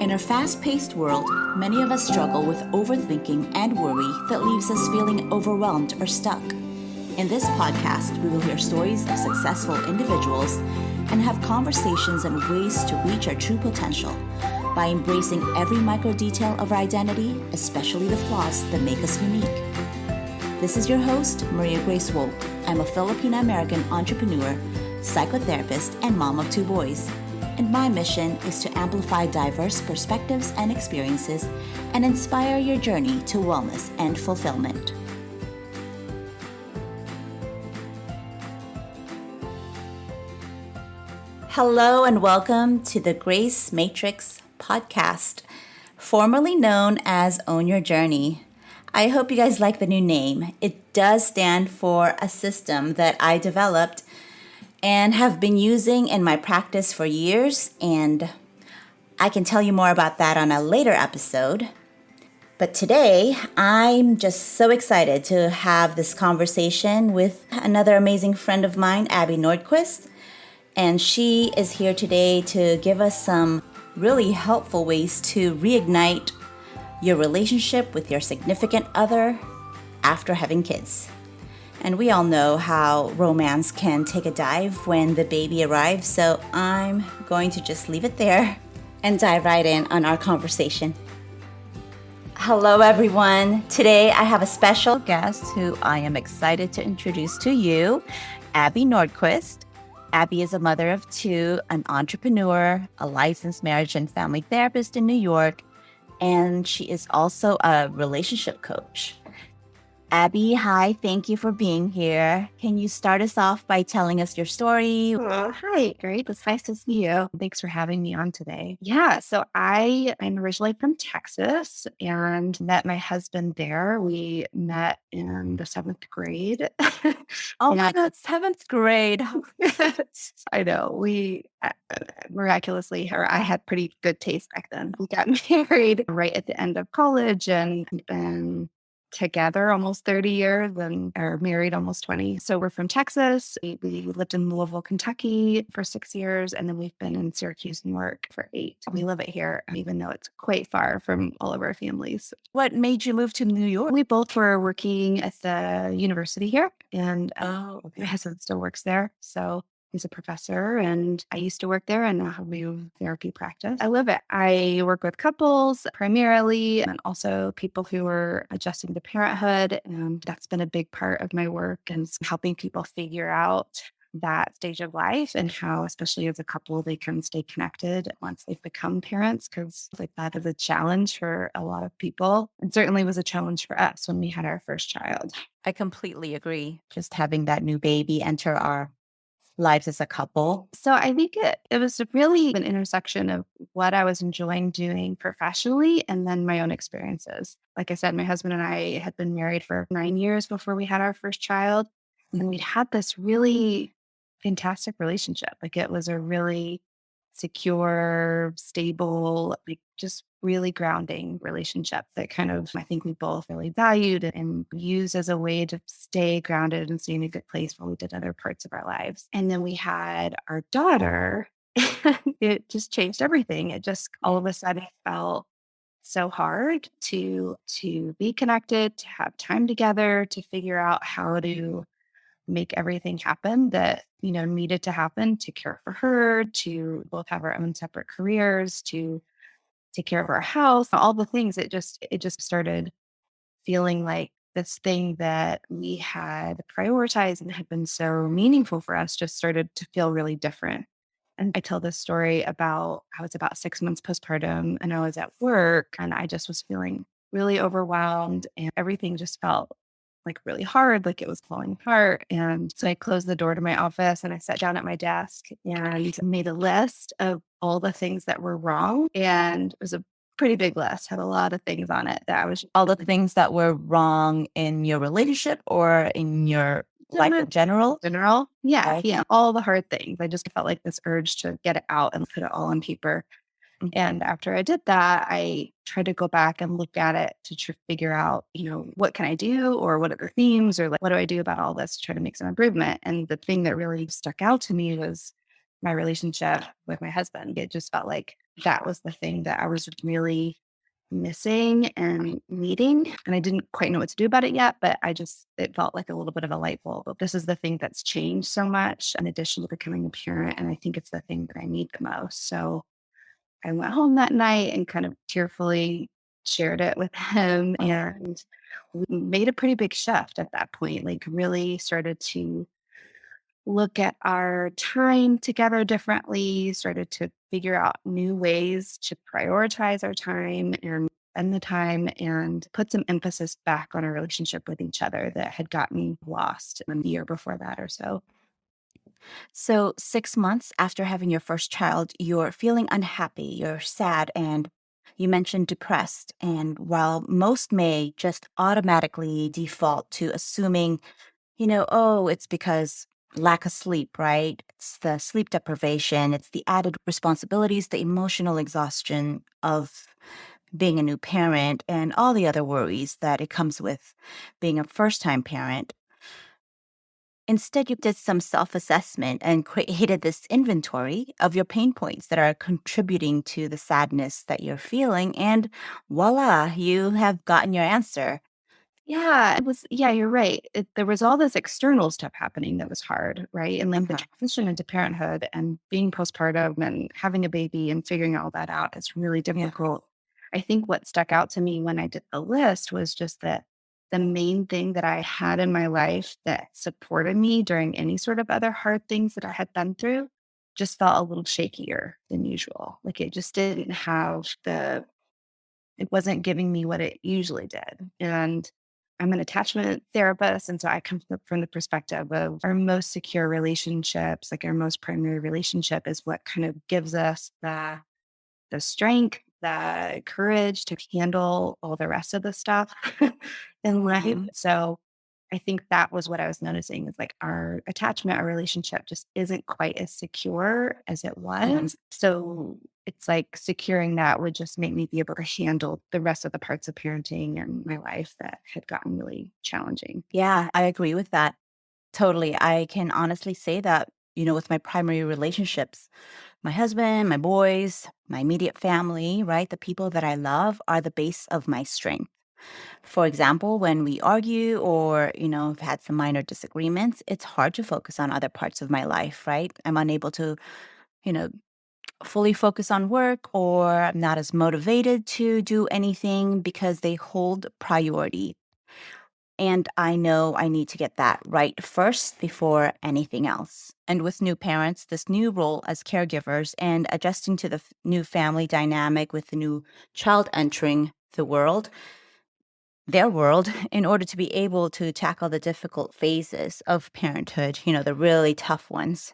In our fast-paced world, many of us struggle with overthinking and worry that leaves us feeling overwhelmed or stuck. In this podcast, we will hear stories of successful individuals and have conversations on ways to reach our true potential by embracing every micro detail of our identity, especially the flaws that make us unique. This is your host, Maria Grace Wolk. I'm a Filipino-American entrepreneur, psychotherapist, and mom of 2 boys. And my mission is to amplify diverse perspectives and experiences and inspire your journey to wellness and fulfillment. Hello and welcome to the Grace Matrix podcast, formerly known as Own Your Journey. I hope you guys like the new name. It does stand for a system that I developed and have been using in my practice for years, and I can tell you more about that on a later episode. But today, I'm just so excited to have this conversation with another amazing friend of mine, Abby Nordquist, and she is here today to give us some really helpful ways to reignite your relationship with your significant other after having kids. And we all know how romance can take a dive when the baby arrives, so I'm going to just leave it there and dive right in on our conversation. Hello, everyone. Today I have a special guest who I am excited to introduce to you, Abby Nordquist. Abby is a mother of 2, an entrepreneur, a licensed marriage and family therapist in New York, and she is also a relationship coach. Abby, hi, thank you for being here. Can you start us off by telling us your story? Hi, great. It's nice to see you. Thanks for having me on today. Yeah, so I'm originally from Texas and met my husband there. We met in the 7th grade. Oh my God, 7th grade. I know. We miraculously, or I had pretty good taste back then. We got married right at the end of college and been together almost 30 years and are married almost 20. So we're from Texas. We lived in Louisville, Kentucky for 6 years, and then we've been in Syracuse, New York for 8. We love it here, even though it's quite far from all of our families. What made you move to New York? We both were working at the university here, and my husband still works there. So he's a professor, and I used to work there, and now have my own therapy practice. I love it. I work with couples primarily, and also people who are adjusting to parenthood, and that's been a big part of my work, and helping people figure out that stage of life and how, especially as a couple, they can stay connected once they've become parents, because that is a challenge for a lot of people, and certainly was a challenge for us when we had our first child. I completely agree. Just having that new baby enter our lives as a couple. So I think it was really an intersection of what I was enjoying doing professionally and then my own experiences. Like I said, my husband and I had been married for 9 years before we had our first child. And we'd had this really fantastic relationship. It was a really secure, stable, just really grounding relationship that I think we both really valued and used as a way to stay grounded and stay in a good place while we did other parts of our lives. And then we had our daughter. It just changed everything. It just all of a sudden felt so hard to be connected, to have time together, to figure out how to make everything happen that, needed to happen, to care for her, to both have our own separate careers, to take care of our house, all the things. It just started feeling like this thing that we had prioritized and had been so meaningful for us just started to feel really different. And I tell this story about, I was about 6 months postpartum and I was at work and I just was feeling really overwhelmed and everything just felt really hard, like it was falling apart. And so I closed the door to my office and I sat down at my desk and made a list of all the things that were wrong. And it was a pretty big list, had a lot of things on it that I was All the things that were wrong in your relationship or in your life in general? Yeah. Right. Yeah. All the hard things. I just felt like this urge to get it out and put it all on paper. And after I did that, I tried to go back and look at it to figure out, what can I do or what are the themes or what do I do about all this to try to make some improvement. And the thing that really stuck out to me was my relationship with my husband. It just felt like that was the thing that I was really missing and needing. And I didn't quite know what to do about it yet, but it felt like a little bit of a light bulb. This is the thing that's changed so much in addition to becoming a parent. And I think it's the thing that I need the most. So I went home that night and kind of tearfully shared it with him. And we made a pretty big shift at that point, like really started to look at our time together differently, started to figure out new ways to prioritize our time and spend the time and put some emphasis back on our relationship with each other that had gotten lost in the year before that or so. So, 6 months after having your first child, you're feeling unhappy, you're sad, and you mentioned depressed. And while most may just automatically default to assuming, oh, it's because lack of sleep, right? It's the sleep deprivation, it's the added responsibilities, the emotional exhaustion of being a new parent, and all the other worries that it comes with being a first time parent. Instead, you did some self assessment and created this inventory of your pain points that are contributing to the sadness that you're feeling. And voila, you have gotten your answer. Yeah, you're right. There was all this external stuff happening that was hard, right? And like the Uh-huh. transition into parenthood and being postpartum and having a baby and figuring all that out is really Yeah. difficult. I think what stuck out to me when I did the list was just that the main thing that I had in my life that supported me during any sort of other hard things that I had been through just felt a little shakier than usual. Like it just didn't have it wasn't giving me what it usually did. And I'm an attachment therapist. And so I come from the perspective of our most secure relationships, like our most primary relationship is what kind of gives us the strength, the courage to handle all the rest of the stuff in life. Mhm. So I think that was what I was noticing is like our attachment, our relationship just isn't quite as secure as it Mhm. was. So it's like securing that would just make me be able to handle the rest of the parts of parenting and my life that had gotten really challenging. Yeah, I agree with that. Totally. I can honestly say that, with my primary relationships, my husband, my boys, my immediate family, right? The people that I love are the base of my strength. For example, when we argue or, have had some minor disagreements, it's hard to focus on other parts of my life, right? I'm unable to, you know, fully focus on work, or I'm not as motivated to do anything because they hold priority. And I know I need to get that right first before anything else. And with new parents, this new role as caregivers and adjusting to the new family dynamic with the new child entering the world, their world, in order to be able to tackle the difficult phases of parenthood, the really tough ones.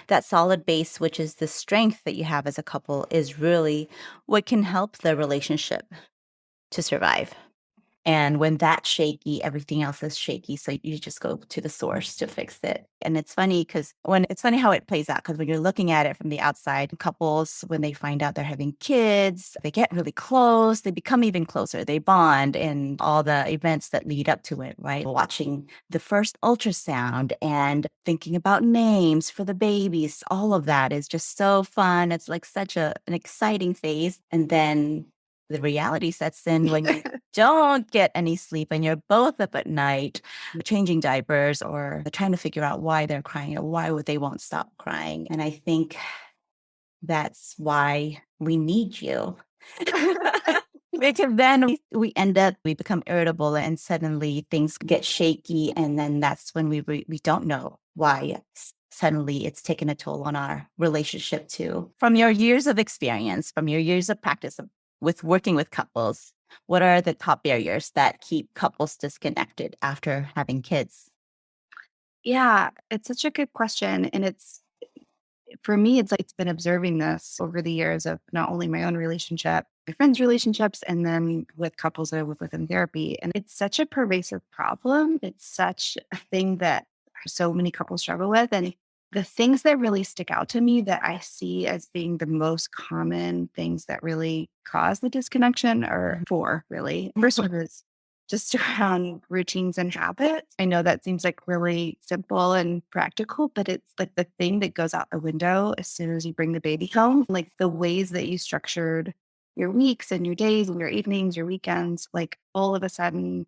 That solid base, which is the strength that you have as a couple, is really what can help the relationship to survive. And when that's shaky, everything else is shaky. So you just go to the source to fix it. And it's funny how it plays out, because when you're looking at it from the outside, couples, when they find out they're having kids, they get really close, they become even closer, they bond, and all the events that lead up to it, right? Watching the first ultrasound and thinking about names for the babies, all of that is just so fun. It's like such an exciting phase. And then the reality sets in when you don't get any sleep and you're both up at night changing diapers or trying to figure out why they're crying or why would they won't stop crying. And I think that's why we need you. Because then we become irritable and suddenly things get shaky. And then that's when we don't know why suddenly it's taken a toll on our relationship too. From your years of experience, from your years of practice with working with couples, what are the top barriers that keep couples disconnected after having kids? Yeah, it's such a good question. And it's for me, it's like it's been observing this over the years of not only my own relationship, my friends' relationships, and then with couples that I work with in therapy. And it's such a pervasive problem. It's such a thing that so many couples struggle with. And the things that really stick out to me that I see as being the most common things that really cause the disconnection are four, really. First one is just around routines and habits. I know that seems like really simple and practical, but it's like the thing that goes out the window as soon as you bring the baby home. Like the ways that you structured your weeks and your days and your evenings, your weekends, like all of a sudden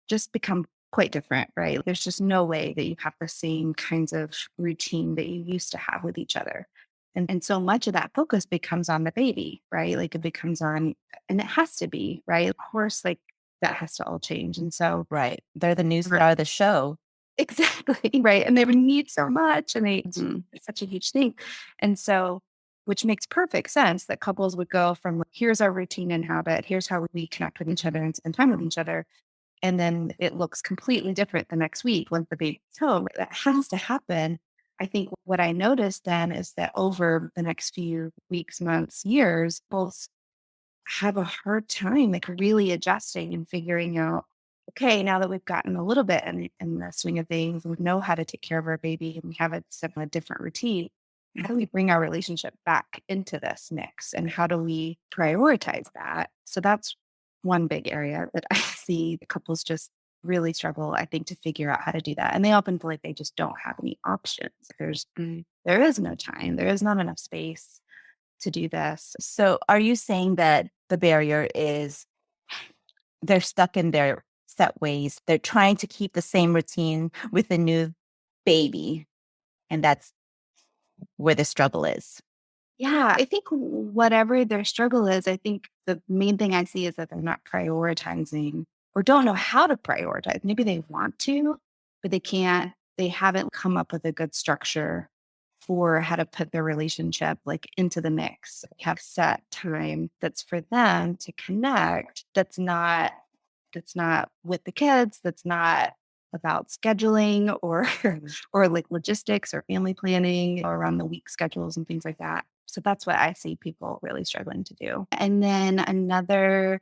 just become quite different, right? There's just no way that you have the same kinds of routine that you used to have with each other. And so much of that focus becomes on the baby, right? Like it becomes on, and it has to be, right? Of course, like that has to all change. And so, Right. They're the new star of the show. exactly, right. And they would need so much, and Mhm. it's such a huge thing. And so, which makes perfect sense that couples would go from like, here's our routine and habit, here's how we connect with each other and spend time with each other, and then it looks completely different the next week when the baby's home. That has to happen. I think what I noticed then is that over the next few weeks, months, years, both have a hard time like really adjusting and figuring out, okay, now that we've gotten a little bit in the swing of things, we know how to take care of our baby and we have a different routine. How do we bring our relationship back into this mix? And how do we prioritize that? So that's one big area that I see the couples just really struggle, I think, to figure out how to do that. And they often feel like they just don't have any options. There is no time, there is not enough space to do this. So are you saying that the barrier is they're stuck in their set ways? They're trying to keep the same routine with a new baby, and that's where the struggle is. Yeah, I think whatever their struggle is, I think the main thing I see is that they're not prioritizing or don't know how to prioritize. Maybe they want to, but they can't, they haven't come up with a good structure for how to put their relationship like into the mix. Have set time that's for them to connect. That's not with the kids, that's not about scheduling or or like logistics or family planning or around the week schedules and things like that. So that's what I see people really struggling to do. And then another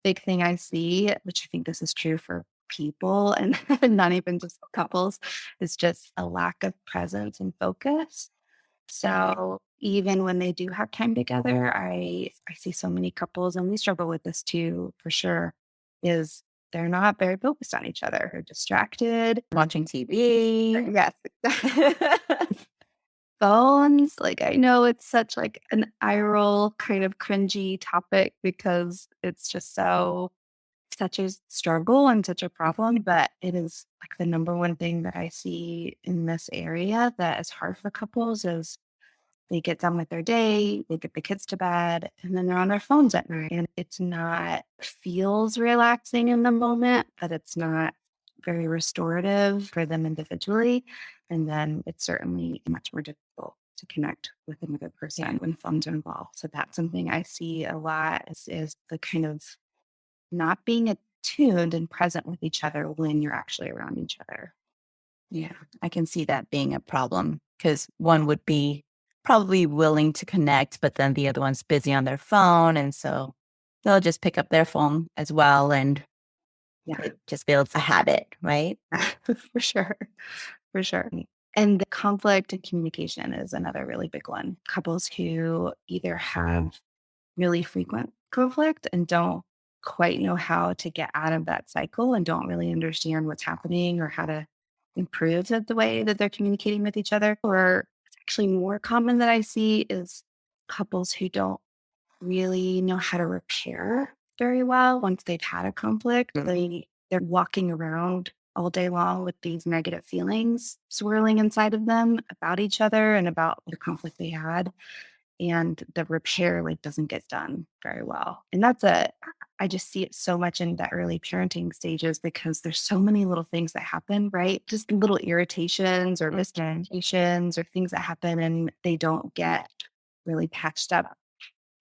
big thing I see, which I think this is true for people and not even just couples, is just a lack of presence and focus. So even when they do have time together, I see so many couples, and we struggle with this too, for sure, is they're not very focused on each other. They're distracted. Watching TV. Yes. Phones. Like I know it's such like an eye roll kind of cringy topic because it's just such a struggle and such a problem, but it is like the number one thing that I see in this area that is hard for couples is they get done with their day, they get the kids to bed, and then they're on their phones at night. And it's not, feels relaxing in the moment, but it's not very restorative for them individually. And then it's certainly much more difficult to connect with another person when phones are involved. So that's something I see a lot is the kind of not being attuned and present with each other when you're actually around each other. Yeah, I can see that being a problem because one would be probably willing to connect, but then the other one's busy on their phone. And so they'll just pick up their phone as well. And Yeah, it just builds a habit, right? for sure. For sure. And the conflict and communication is another really big one. Couples who either have really frequent conflict and don't quite know how to get out of that cycle and don't really understand what's happening or how to improve the way that they're communicating with each other. Or it's actually more common that I see is couples who don't really know how to repair very well once they've had a conflict. They're walking around all day long with these negative feelings swirling inside of them about each other and about the conflict they had. And the repair like doesn't get done very well. And I just see it so much in the early parenting stages because there's so many little things that happen, right? Just little irritations or miscommunications or things that happen and they don't get really patched up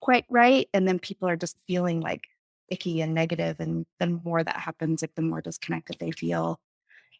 quite right. And then people are just feeling like icky and negative. And the more that happens, like the more disconnected they feel.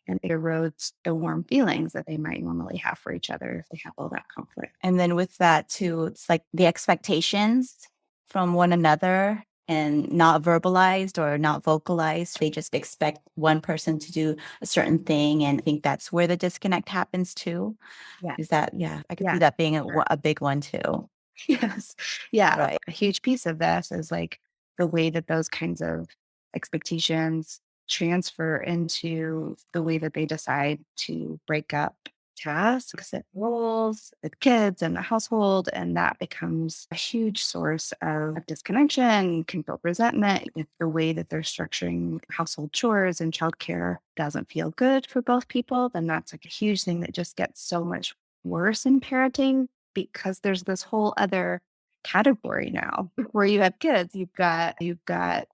And it erodes the warm feelings that they might normally have for each other if they have all that conflict. And then with that too, it's like the expectations from one another and not verbalized or not vocalized. They just expect one person to do a certain thing. And I think that's where the disconnect happens too. Yeah. Is that, yeah, I could see Yeah. that being a big one too. Yes. Yeah. Right. A huge piece of this is like the way that those kinds of expectations transfer into the way that they decide to break up tasks and roles with kids and the household. And that becomes a huge source of disconnection, can build resentment. If the way that they're structuring household chores and childcare doesn't feel good for both people, then that's like a huge thing that just gets so much worse in parenting because there's this whole other category now where you have kids. You've got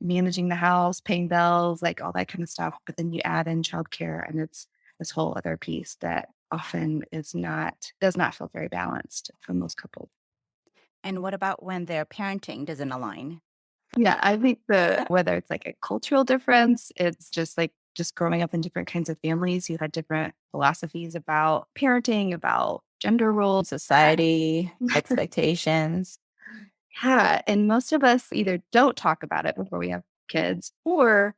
managing the house, paying bills, like all that kind of stuff. But then you add in childcare and it's this whole other piece that often does not feel very balanced for most couples. And what about when their parenting doesn't align? Yeah, I think the whether it's like a cultural difference, it's just growing up in different kinds of families, you had different philosophies about parenting, about gender roles, Society, expectations. yeah, and most of us either don't talk about it before we have kids or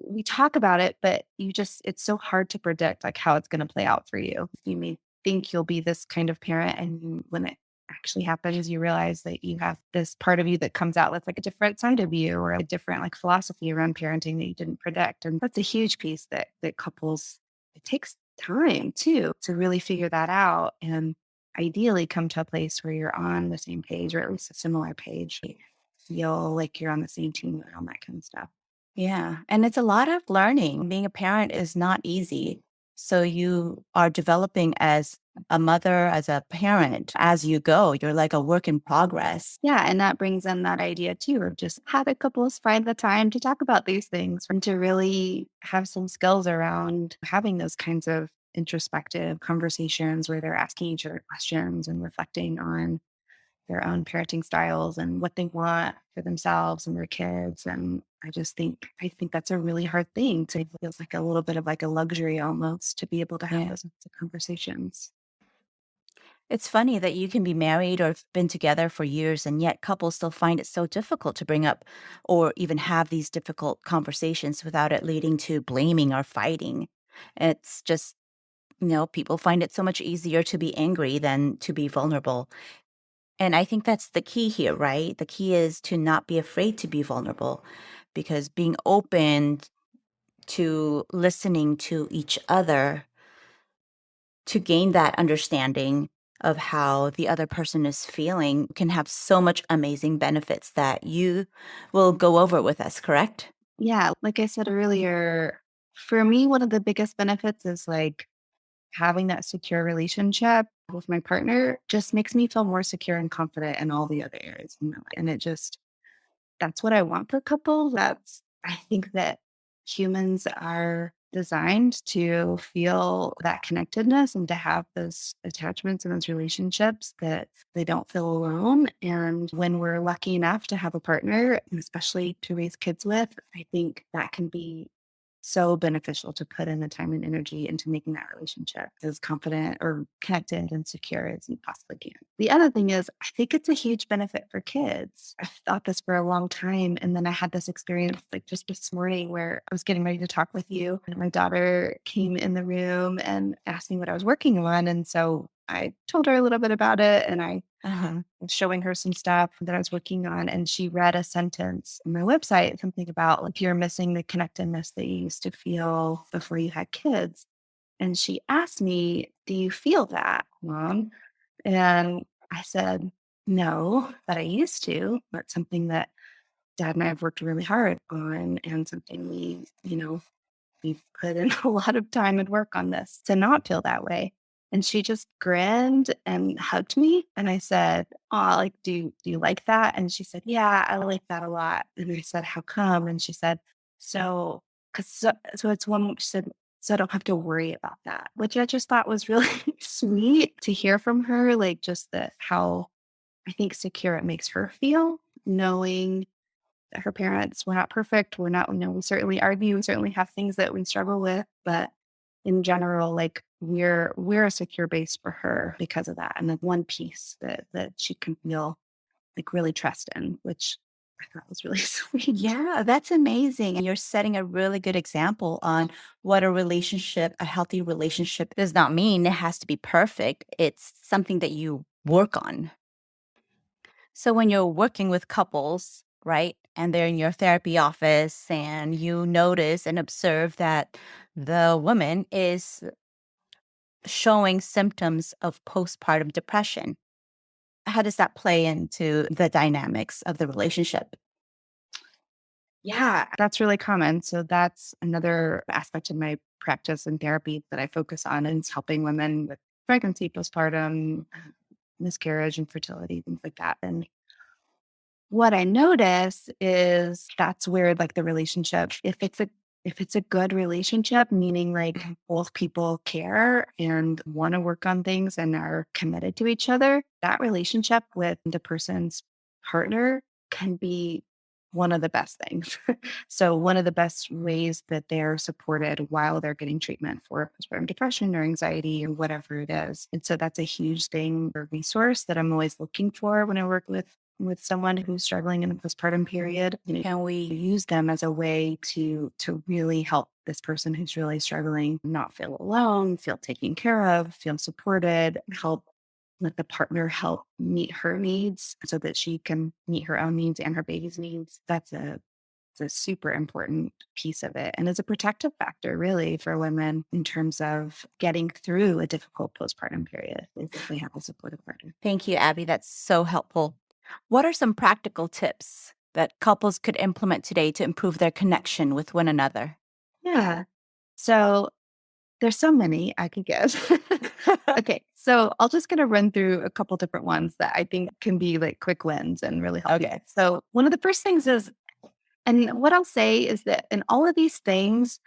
we talk about it, but it's so hard to predict like how it's going to play out for you. You may think you'll be this kind of parent, and when it actually happens, you realize that you have this part of you that comes out that's like a different side of you or a different like philosophy around parenting that you didn't predict. And that's a huge piece that couples, it takes time too to really figure that out and ideally come to a place where you're on the same page or at least a similar page. Feel like you're on the same team around that kind of stuff. Yeah. And it's a lot of learning. Being a parent is not easy. So you are developing as a mother, as a parent, as you go. You're like a work in progress. Yeah, and that brings in that idea too of just how do couples find the time to talk about these things and to really have some skills around having those kinds of introspective conversations where they're asking each other questions and reflecting on their own parenting styles and what they want for themselves and their kids. And I think that's a really hard thing to it feels like a little bit of like a luxury almost to be able to have Yeah. those kinds of conversations. It's funny that you can be married or have been together for years, and yet couples still find it so difficult to bring up or even have these difficult conversations without it leading to blaming or fighting. It's just, people find it so much easier to be angry than to be vulnerable. And I think that's the key here, right? The key is to not be afraid to be vulnerable because being open to listening to each other to gain that understanding of how the other person is feeling can have so much amazing benefits that you will go over with us, correct? Yeah, like I said earlier, for me, one of the biggest benefits is like having that secure relationship with my partner just makes me feel more secure and confident in all the other areas in my life. And that's what I want for couples. I think that humans are designed to feel that connectedness and to have those attachments and those relationships that they don't feel alone. And when we're lucky enough to have a partner, and especially to raise kids with, I think that can be so beneficial to put in the time and energy into making that relationship as confident or connected and secure as you possibly can. The other thing is, I think it's a huge benefit for kids. I've thought this for a long time. And then I had this experience like just this morning where I was getting ready to talk with you, and my daughter came in the room and asked me what I was working on. And so I told her a little bit about it and I Uh-huh. was showing her some stuff that I was working on, and she read a sentence on my website, something about like you're missing the connectedness that you used to feel before you had kids. And she asked me, "Do you feel that, mom?" And I said, "No, but I used to. That's something that dad and I have worked really hard on, and something we've put in a lot of time and work on this to not feel that way." And she just grinned and hugged me. And I said, "Oh, like, do you like that?" And she said, "Yeah, I like that a lot." And I said, "How come?" And she said, "So, so it's one," she said, "So I don't have to worry about that," which I just thought was really sweet to hear from her. Like, just that how I think secure it makes her feel, knowing that her parents were not perfect. We're not, we certainly argue, we certainly have things that we struggle with, but in general, like we're a secure base for her because of that. And then one piece that she can feel like really trust in, which I thought was really sweet. Yeah, that's amazing. And you're setting a really good example on what a healthy relationship does not mean it has to be perfect. It's something that you work on. So when you're working with couples, right, and they're in your therapy office and you notice and observe that the woman is showing symptoms of postpartum depression. How does that play into the dynamics of the relationship? Yeah, that's really common. So that's another aspect of my practice and therapy that I focus on is helping women with pregnancy, postpartum, miscarriage, infertility, things like that. And what I notice is that's where like the relationship, if it's a good relationship, meaning like both people care and want to work on things and are committed to each other, that relationship with the person's partner can be one of the best things. So one of the best ways that they're supported while they're getting treatment for postpartum depression or anxiety or whatever it is. And so that's a huge thing or resource that I'm always looking for when I work with someone who's struggling in the postpartum period. Can we use them as a way to really help this person who's really struggling not feel alone, feel taken care of, feel supported, help let the partner help meet her needs so that she can meet her own needs and her baby's needs. It's a super important piece of it. And it's a protective factor, really, for women in terms of getting through a difficult postpartum period if they have a supportive partner. Thank you, Abby. That's so helpful. What are some practical tips that couples could implement today to improve their connection with one another? Yeah. So there's so many I could give. Okay. So I'll just kind of run through a couple different ones that I think can be like quick wins and really help you. Okay. So one of the first things is, and what I'll say is that in all of these things,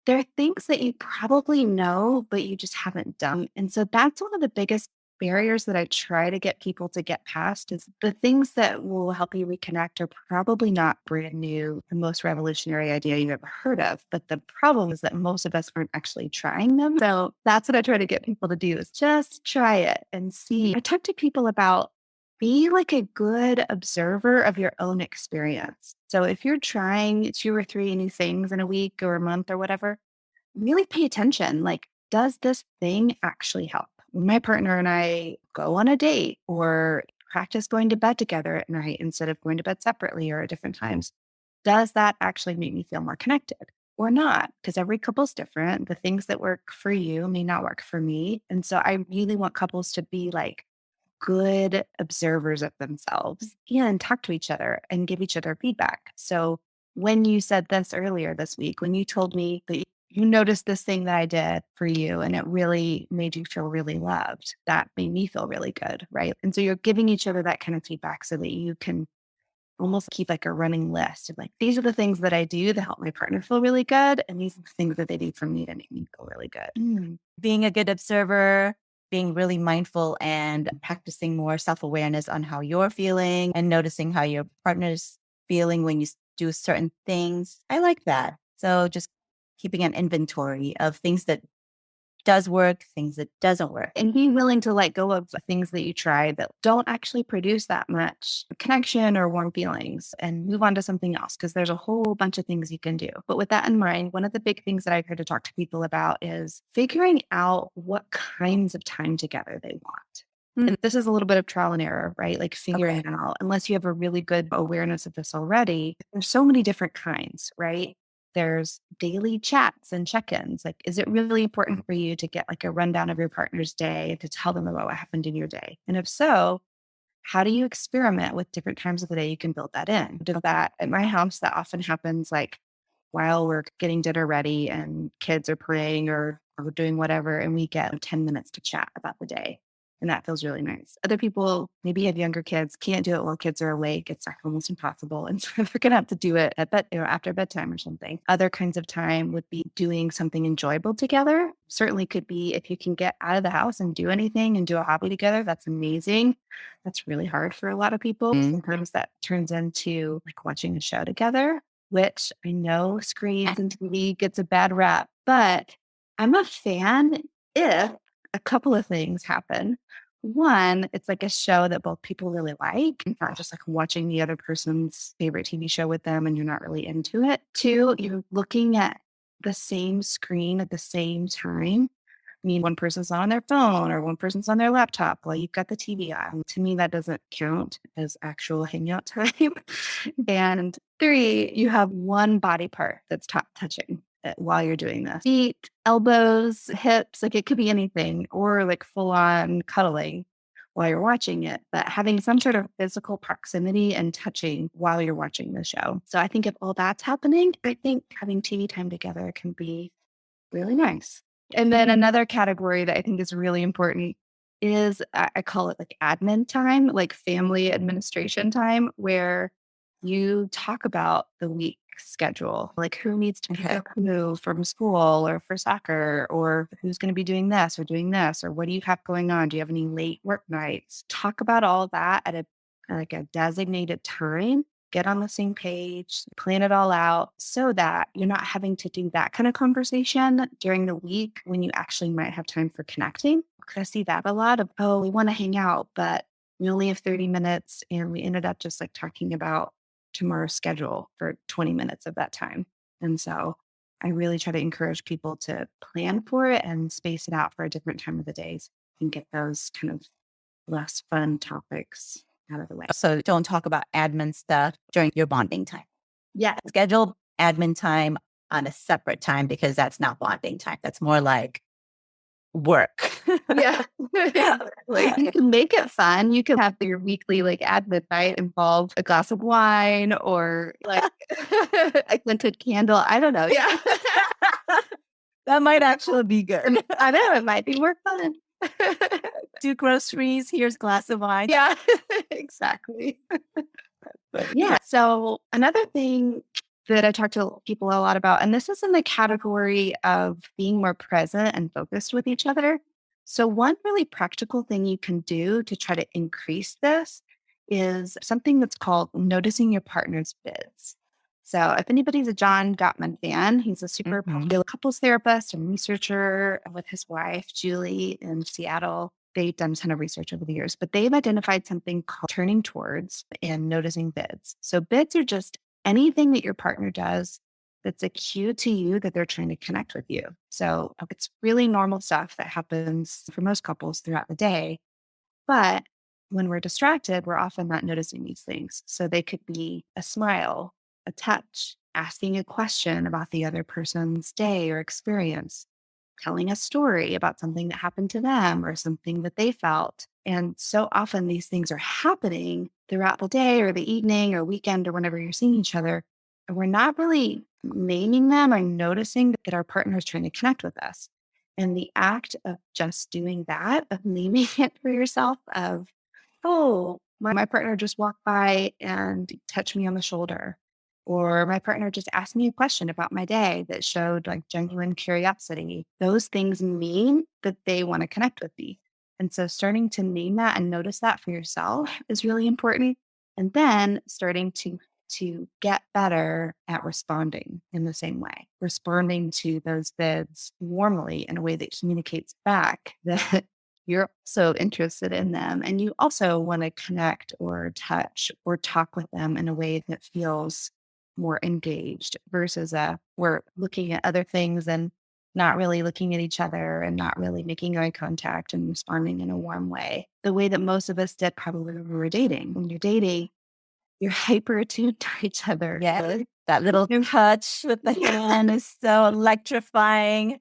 there are things that you probably know, but you just haven't done. And so that's one of the biggest barriers that I try to get people to get past is the things that will help you reconnect are probably not brand new, the most revolutionary idea you've ever heard of. But the problem is that most of us aren't actually trying them. So that's what I try to get people to do is just try it and see. I talk to people about be like a good observer of your own experience. So if you're trying 2 or 3 new things in a week or a month or whatever, really pay attention. Like, does this thing actually help? When my partner and I go on a date or practice going to bed together at night instead of going to bed separately or at different times, does that actually make me feel more connected or not? Because every couple's different. The things that work for you may not work for me. And so I really want couples to be like, good observers of themselves and talk to each other and give each other feedback. So when you said this earlier this week, when you told me that you noticed this thing that I did for you and it really made you feel really loved, that made me feel really good. Right. And so you're giving each other that kind of feedback so that you can almost keep like a running list of like, these are the things that I do to help my partner feel really good. And these are the things that they do for me to make me feel really good. Being a good observer, being really mindful and practicing more self awareness on how you're feeling and noticing how your partner's feeling when you do certain things. I like that. So just keeping an inventory of things that does work, things that doesn't work. And being willing to let go of the things that you try that don't actually produce that much connection or warm feelings and move on to something else because there's a whole bunch of things you can do. But with that in mind, one of the big things that I've heard to talk to people about is figuring out what kinds of time together they want. And this is a little bit of trial and error, right? Like figuring it out. Unless you have a really good awareness of this already, there's so many different kinds, right? There's daily chats and check-ins. Like, is it really important for you to get like a rundown of your partner's day to tell them about what happened in your day? And if so, how do you experiment with different times of the day you can build that in? Do that at my house, that often happens like while we're getting dinner ready and kids are playing or doing whatever, and we get 10 minutes to chat about the day. And that feels really nice. Other people maybe have younger kids, can't do it while kids are awake. It's like almost impossible. And so they're going to have to do it at bed, after bedtime or something. Other kinds of time would be doing something enjoyable together. Certainly could be if you can get out of the house and do anything and do a hobby together. That's amazing. That's really hard for a lot of people. Sometimes that turns into like watching a show together, which I know screens and TV gets a bad rap, but I'm a fan if a couple of things happen. One, it's like a show that both people really like, not just like watching the other person's favorite TV show with them and you're not really into it. Two, you're looking at the same screen at the same time. mean one person's not on their phone or one person's on their laptop while you've got the TV on. To me, that doesn't count as actual hangout time. And 3, you have one body part that's touching while you're doing this. Feet, elbows, hips, like it could be anything, or like full on cuddling while you're watching it, but having some sort of physical proximity and touching while you're watching the show. So I think if all that's happening, I think having TV time together can be really nice. And then another category that I think is really important is I call it like admin time, like family administration time, where you talk about the week schedule, like who needs to pick up who from school or for soccer, or who's going to be doing this, or what do you have going on? Do you have any late work nights? Talk about all of that at a designated time. Get on the same page, plan it all out so that you're not having to do that kind of conversation during the week when you actually might have time for connecting. Because I see that a lot of, oh, we want to hang out, but we only have 30 minutes and we ended up just like talking about tomorrow's schedule for 20 minutes of that time. And so I really try to encourage people to plan for it and space it out for a different time of the days and get those kind of less fun topics out of the way. So don't talk about admin stuff during your bonding time. Yeah. Schedule admin time on a separate time because that's not bonding time. That's more like work. Yeah. Like you can make it fun. You can have your weekly like admin night involve a glass of wine or like a scented candle. I don't know. Yeah. That might actually be good. I know it might be more fun. Do groceries, here's a glass of wine. Yeah, exactly. But yeah. So another thing that I talk to people a lot about, and this is in the category of being more present and focused with each other. So one really practical thing you can do to try to increase this is something that's called noticing your partner's bids. So if anybody's a John Gottman fan, he's a super popular couples therapist and researcher with his wife, Julie, in Seattle. They've done a ton of research over the years, but they've identified something called turning towards and noticing bids. So bids are just anything that your partner does that's a cue to you that they're trying to connect with you. So it's really normal stuff that happens for most couples throughout the day. But when we're distracted, we're often not noticing these things. So they could be a smile, a touch, asking a question about the other person's day or experience, telling a story about something that happened to them or something that they felt. And so often these things are happening throughout the day or the evening or weekend or whenever you're seeing each other. And we're not really naming them or noticing that our partner is trying to connect with us. And the act of just doing that, of naming it for yourself, of, oh, my partner just walked by and touched me on the shoulder. Or my partner just asked me a question about my day that showed like genuine curiosity. Those things mean that they want to connect with me. And so starting to name that and notice that for yourself is really important. And then starting to get better at responding in the same way, responding to those bids warmly in a way that communicates back that you're also interested in them and you also want to connect or touch or talk with them in a way that feels more engaged versus we're looking at other things and not really looking at each other and not really making eye contact and responding in a warm way. The way that most of us did probably when we were dating. When you're dating, you're hyper attuned to each other. Yeah. That little touch with the hand is so electrifying.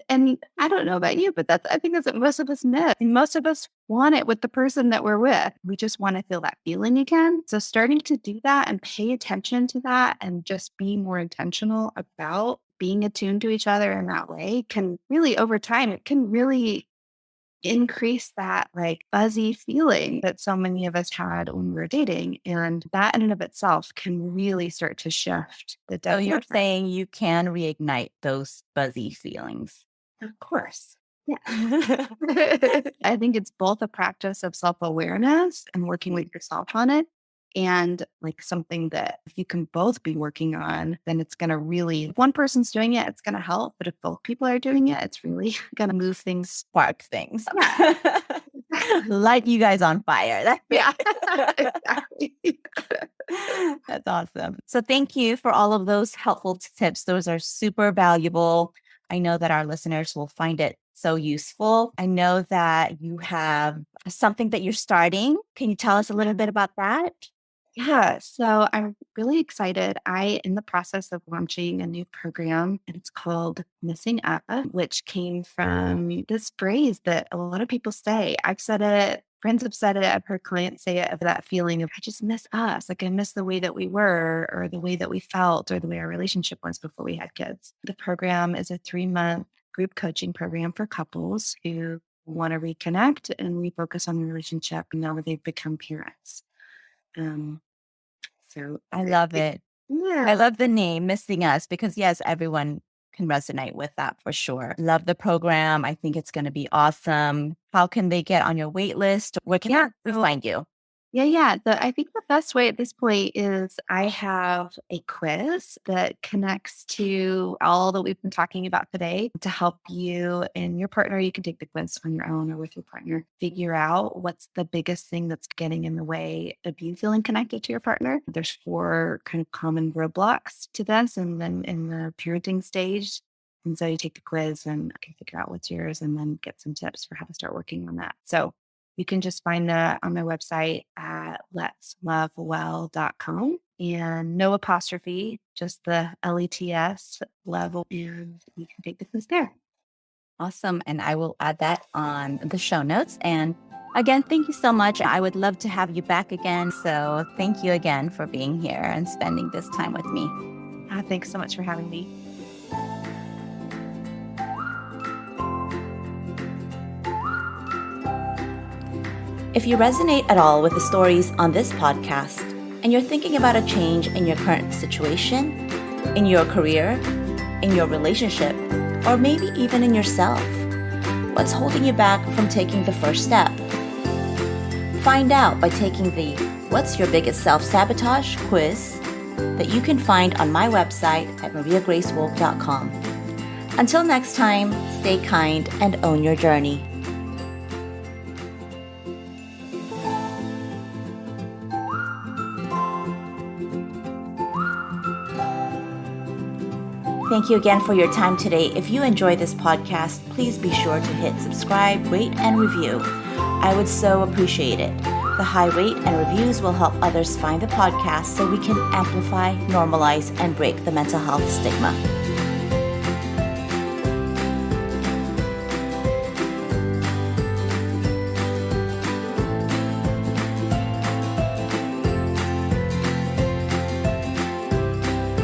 And I don't know about you, but I think that's what most of us miss. And most of us want it with the person that we're with. We just want to feel that feeling again. So starting to do that and pay attention to that and just be more intentional about being attuned to each other in that way can really, over time, it can really increase that like fuzzy feeling that so many of us had when we were dating. And that in and of itself can really start to shift the So you're dynamic. saying you can reignite those fuzzy feelings. Of course. Yeah. I think it's both a practice of self-awareness and working with yourself on it. And like something that if you can both be working on, then it's going to really, if one person's doing it, it's going to help. But if both people are doing it, it's really going to move things. Spark things. Light you guys on fire. Yeah, exactly. That's awesome. So thank you for all of those helpful tips. Those are super valuable. I know that our listeners will find it so useful. I know that you have something that you're starting. Can you tell us a little bit about that? Yeah, so I'm really excited. In the process of launching a new program, and it's called Missing Up, which came from this phrase that a lot of people say. I've said it, friends have said it, I've heard clients say it, of that feeling of, I just miss us. Like I miss the way that we were, or the way that we felt, or the way our relationship was before we had kids. The program is a 3-month group coaching program for couples who want to reconnect and refocus on the relationship now that they've become parents. Um, so I love it. I yeah. love the name, Missing Us, because yes, everyone can resonate with that for sure. Love the program. I think it's going to be awesome. How can they get on your wait list? Where can Yeah. they find you? Yeah. I think the best way at this point is I have a quiz that connects to all that we've been talking about today to help you and your partner. You can take the quiz on your own or with your partner, figure out what's the biggest thing that's getting in the way of you feeling connected to your partner. There's 4 kind of common roadblocks to this, and then in the parenting stage. And so you take the quiz and can figure out what's yours and then get some tips for how to start working on that. So you can just find that on my website at letslovewell.com, and no apostrophe, just the LETS level, and you can take the quiz there. Awesome. And I will add that on the show notes. And again, thank you so much. I would love to have you back again. So thank you again for being here and spending this time with me. Thanks so much for having me. If you resonate at all with the stories on this podcast and you're thinking about a change in your current situation, in your career, in your relationship, or maybe even in yourself, what's holding you back from taking the first step? Find out by taking the What's Your Biggest Self-Sabotage quiz that you can find on my website at mariagracewolf.com. Until next time, stay kind and own your journey. Thank you again for your time today. If you enjoy this podcast, please be sure to hit subscribe, rate, and review. I would so appreciate it. The high rate and reviews will help others find the podcast so we can amplify, normalize, and break the mental health stigma.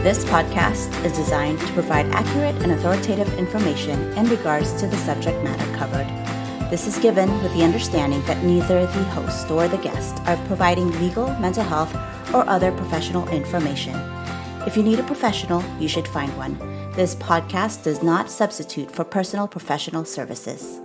This podcast is designed to provide accurate and authoritative information in regards to the subject matter covered. This is given with the understanding that neither the host or the guest are providing legal, mental health, or other professional information. If you need a professional, you should find one. This podcast does not substitute for personal professional services.